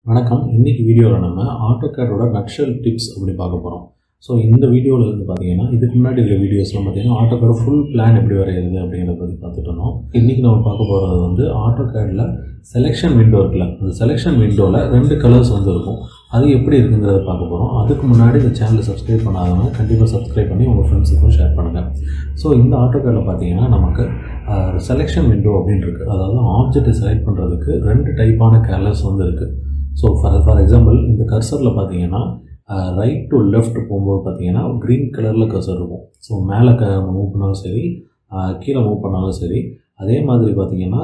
வணக்கம். இன்னைக்கு வீடியோவில் நம்ம ஆட்டோகேடோட நட்ஷல் டிப்ஸ் அப்படி பார்க்க போகிறோம். ஸோ இந்த வீடியோவில் வந்து பார்த்தீங்கன்னா இதுக்கு முன்னாடி இருக்கிற வீடியோஸ்லாம் பார்த்தீங்கன்னா ஆட்டோகேட ஃபுல் பிளான் எப்படி வரைகிறது அப்படிங்கிறத பற்றி பார்த்துட்டு இருந்தோம். இன்றைக்கி நம்ம பார்க்க போகிறது வந்து ஆட்டோகேடில் செலெக்ஷன் விண்டோ இருக்குல்ல, அந்த செலெக்ஷன் விண்டோவில் 2 கலர்ஸ் வந்து இருக்கும். அது எப்படி இருக்குங்கிறத பார்க்க போகிறோம். அதுக்கு முன்னாடி இந்த சேனலை சப்ஸ்கிரைப் பண்ணாதவங்க கண்டிப்பாக சப்ஸ்கிரைப் பண்ணி உங்கள் ஃப்ரெண்ட்ஸுக்கும் ஷேர் பண்ணுங்கள். ஸோ இந்த ஆட்டோகேடில் பார்த்தீங்கன்னா நமக்கு செலெக்ஷன் விண்டோ அப்படின்னு இருக்குது. அதாவது ஆப்ஜெக்டை செலக்ட் பண்ணுறதுக்கு 2 டைப்பான கலர்ஸ் வந்து இருக்குது. ஸோ ஃபார் எக்ஸாம்பிள் இந்த கர்சரில் பார்த்தீங்கன்னா ரைட் டு லெஃப்ட் போகும்போது பார்த்தீங்கன்னா க்ரீன் கலரில் கர்சர் இருக்கும். ஸோ மேலே மூவ் பண்ணாலும் சரி, கீழே மூவ் பண்ணாலும் சரி. அதே மாதிரி பார்த்தீங்கன்னா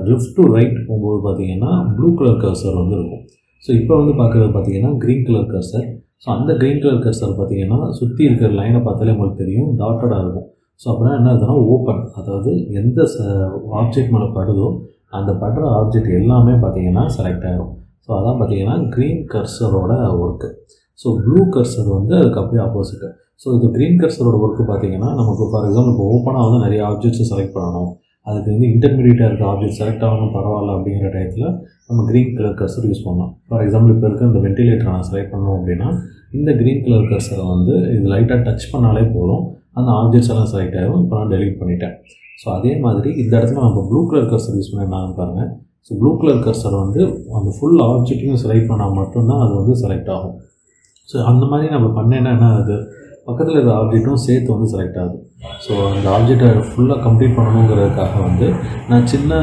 லெஃப்ட் டு ரைட் போகும்போது பார்த்தீங்கன்னா ப்ளூ கலர் கர்சர் வந்து இருக்கும். ஸோ இப்போ வந்து பார்க்குறது பார்த்தீங்கன்னா க்ரீன் கலர் கர்சர். ஸோ அந்த க்ரீன் கலர் கர்சர் பார்த்தீங்கன்னா சுற்றி இருக்கிற லைனை பார்த்தாலே உங்களுக்கு தெரியும், டாட்டடாக இருக்கும். ஸோ அப்படின்னா என்ன இருக்குதுன்னா ஓப்பன், அதாவது எந்த ஆப்ஜெக்ட் மேலே படுதோ அந்த படுற ஆப்ஜெக்ட் எல்லாமே பார்த்தீங்கன்னா செலக்ட் ஆகிடும். ஸோ அதான் பார்த்தீங்கன்னா க்ரீன் கர்சரோட ஒர்க்கு. ஸோ ப்ளூ கர்சர் வந்து அதுக்கு அப்படியே ஆப்போசிட்டு. ஸோ இது க்ரீன் கர்சரோட ஒர்க்கு பார்த்தீங்கன்னா நமக்கு ஃபார் எக்ஸாம்பிள் இப்போ ஓப்பனாக வந்து நிறைய ஆப்ஜெக்ட்ஸை செலக்ட் பண்ணணும், அதுக்கு வந்து இன்டர்மீடியட்டாக இருக்க ஆப்ஜெக்ட் செலக்ட் ஆகணும் பரவாயில்ல அப்படிங்கிற டயத்தில் நம்ம க்ரீன் கலர் கர்சர் யூஸ் பண்ணலாம். ஃபார் எக்ஸாம்பிள் இப்போ இருக்க இந்த வென்டிலேட்டரை நான் செலக்ட் பண்ணோம் அப்படின்னா இந்த க்ரீன் கலர் கர்சரை வந்து இது லைட்டாக டச் பண்ணாலே போதும், அந்த ஆப்ஜெக்ட்ஸ் எல்லாம் செலக்ட் ஆகிடும். இப்போ நான் டெலீட் பண்ணிட்டேன். ஸோ அதே மாதிரி இந்த இடத்துல நம்ம ப்ளூ கலர் கர்சர் யூஸ் பண்ணாங்க பாருங்கள். ஸோ ப்ளூ கலர் கர்சர் வந்து அந்த ஃபுல் ஆப்ஜெக்ட்டையும் செலக்ட் பண்ணால் மட்டும்தான் அது வந்து செலக்ட் ஆகும். ஸோ அந்த மாதிரி நம்ம பண்ணேன்னா என்ன ஆகுது, பக்கத்தில் இருக்கிற ஆப்ஜெக்ட்டும் சேர்த்து வந்து செலக்ட் ஆகுது. ஸோ அந்த ஆப்ஜெக்டை ஃபுல்லாக கம்ப்ளீட் பண்ணணுங்கிறதுக்காக வந்து நான் சின்ன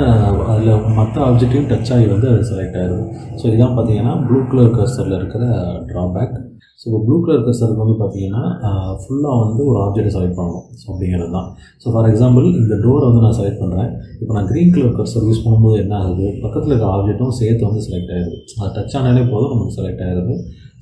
அதில் மற்ற ஆப்ஜெக்டையும் டச் ஆகி வந்து அது செலக்ட் ஆகிடுது. ஸோ இதான் பார்த்தீங்கன்னா ப்ளூ கலர் கர்சரில் இருக்கிற ட்ராபேக். ஸோ இப்போ ப்ளூ கலர் கர்சருக்கு வந்து பார்த்தீங்கன்னா ஃபுல்லாக வந்து ஒரு ஆப்ஜெக்டை செலக்ட் பண்ணணும். ஸோ அப்படிங்கிறது தான். ஸோ ஃபார் எக்ஸாம்பிள் இந்த டோரை வந்து நான் செலக்ட் பண்ணுறேன். இப்போ நான் க்ரீன் கலர் கர்சர் யூஸ் பண்ணும்போது என்ன ஆகுது, பக்கத்தில் இருக்கிற ஆப்ஜெக்ட்டும் சேர்த்து வந்து செலக்ட் ஆகிடுது. அது டச் ஆனாலே போதும் நமக்கு செலக்ட் ஆகிடுது.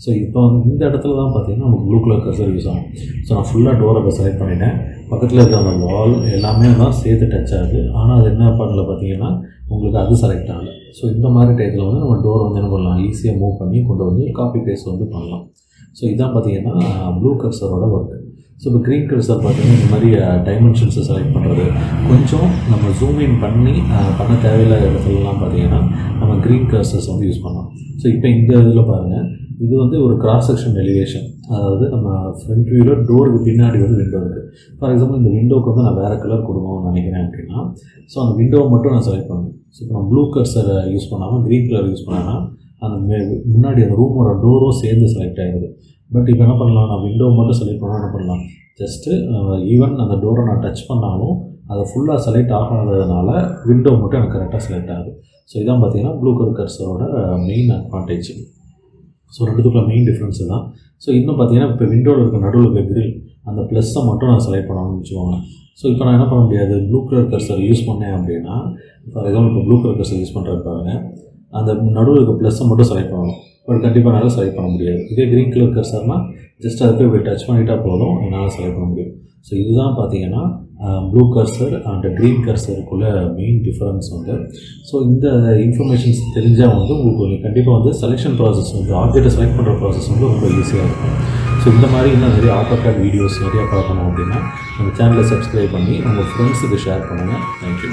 ஸோ இப்போ வந்து இந்த இடத்துல தான் பார்த்தீங்கன்னா நமக்கு ப்ளூ கலர் கர்சர் யூஸ் ஆகும். ஸோ நான் ஃபுல்லாக டோரை செலக்ட் பண்ணிட்டேன், பக்கத்தில் இருக்கிற அந்த வால் எல்லாமே தான் சேர்த்து டச் ஆகுது. ஆனால் அது என்ன பண்ணல பார்த்தீங்கன்னா உங்களுக்கு அது செலக்ட் ஆகலை. ஸோ இந்த மாதிரி டயத்தில் வந்து நம்ம டோரை வந்து என்ன பண்ணலாம், ஈஸியாக மூவ் பண்ணி கொண்டு வந்து காப்பி பேஸ்ட் வந்து பண்ணலாம். ஸோ இதான் பார்த்தீங்கன்னா ப்ளூ கர்சரோட ஒர்க்கு. ஸோ இப்போ க்ரீன் கர்சர் பார்த்தீங்கன்னா இந்த மாதிரி டைமென்ஷன்ஸை செலக்ட் பண்ணுறது, கொஞ்சம் நம்ம ஜூம் இன் பண்ணி பண்ண தேவையில்லாத இடத்துலலாம் பார்த்தீங்கன்னா நம்ம க்ரீன் கர்சர்ஸ் வந்து யூஸ் பண்ணலாம். ஸோ இப்போ இந்த இதில் பாருங்கள், இது வந்து ஒரு கிராஸ் செக்ஷன் எலிவேஷன், அதாவது நம்ம ஃப்ரண்ட் வியூவில் டோருக்கு பின்னாடி வந்து விண்டோ இருக்குது. ஃபார் எக்ஸாம்பிள் இந்த விண்டோவுக்கு வந்து நான் வேறு கலர் கொடுக்கணும்னு நினைக்கிறேன் அப்படின்னா ஸோ அந்த விண்டோவை மட்டும் நான் செலக்ட் பண்ணணும். ஸோ இப்போ நான் ப்ளூ கர்சரை யூஸ் பண்ணாமல் க்ரீன் கலர் யூஸ் பண்ணேன்னா அந்த முன்னாடி அந்த ரூமோட டோரும் சேர்ந்து செலக்ட் ஆகிடுது. பட் இப்போ என்ன பண்ணலாம், நான் விண்டோவை மட்டும் செலக்ட் பண்ணால் என்ன பண்ணலாம், ஜஸ்ட்டு ஈவன் அந்த டோரை நான் டச் பண்ணாலும் அதை ஃபுல்லாக செலக்ட் ஆகாததுனால விண்டோ மட்டும் எனக்கு கரெக்டாக செலக்ட் ஆகுது. ஸோ இதான் பார்த்தீங்கன்னா ப்ளூ கலர் கர்சரோட மெயின் அட்வான்டேஜ். ஸோ ரெண்டுத்துக்குள்ள மெயின் டிஃப்ரென்ஸு தான். ஸோ இன்னும் பார்த்தீங்கன்னா இப்போ விண்டோவில் இருக்க நடுவில் இருக்க கிரில் அந்த ப்ளஸ்ஸை மட்டும் நான் செலக்ட் பண்ணணும்னு வச்சுக்கோங்க. ஸோ இப்போ நான் என்ன பண்ண முடியாது, ப்ளூ கலர் கர்சர் யூஸ் பண்ணேன் அப்படின்னா ஃபார் எக்ஸாம்பிள் இப்போ ப்ளூ கலர் கர்சர் யூஸ் பண்ணுறது பாருங்கள், அந்த நடுவில் இருக்க ப்ளஸ்ஸை மட்டும் செலக்ட் பண்ணணும். பட் கண்டிப்பாக என்னால் செலக்ட் பண்ண முடியாது. இதே க்ரீன் கலர் கர்சர்னால் ஜஸ்ட் அதுக்கு போய் டச் பண்ணிட்டால் போதும், என்னால் செலக்ட் பண்ண முடியும். ஸோ இதுதான் பார்த்தீங்கன்னா ப்ளூ கர்சர் அண்ட் க்ரீன் கர்சருக்குள்ள மெயின் டிஃப்ரென்ஸ் வந்து. ஸோ இந்த இன்ஃபர்மேஷன்ஸ் தெரிஞ்சால் வந்து உங்களுக்கு கண்டிப்பாக வந்து செலெக்ஷன் ப்ராசஸ் வந்து ஆப்ஜெக்டை செலக்ட் பண்ணுற ப்ராசஸ் வந்து ரொம்ப ஈஸியாக இருக்கும். ஸோ இந்த மாதிரி இன்னும் நிறைய ஆட்டோகேட் வீடியோஸ் நிறையா பார்க்கணும் அப்படின்னா நம்ம சேனலை சப்ஸ்கிரைப் பண்ணி உங்கள் ஃப்ரெண்ட்ஸுக்கு ஷேர் பண்ணுங்கள். தேங்க்யூ.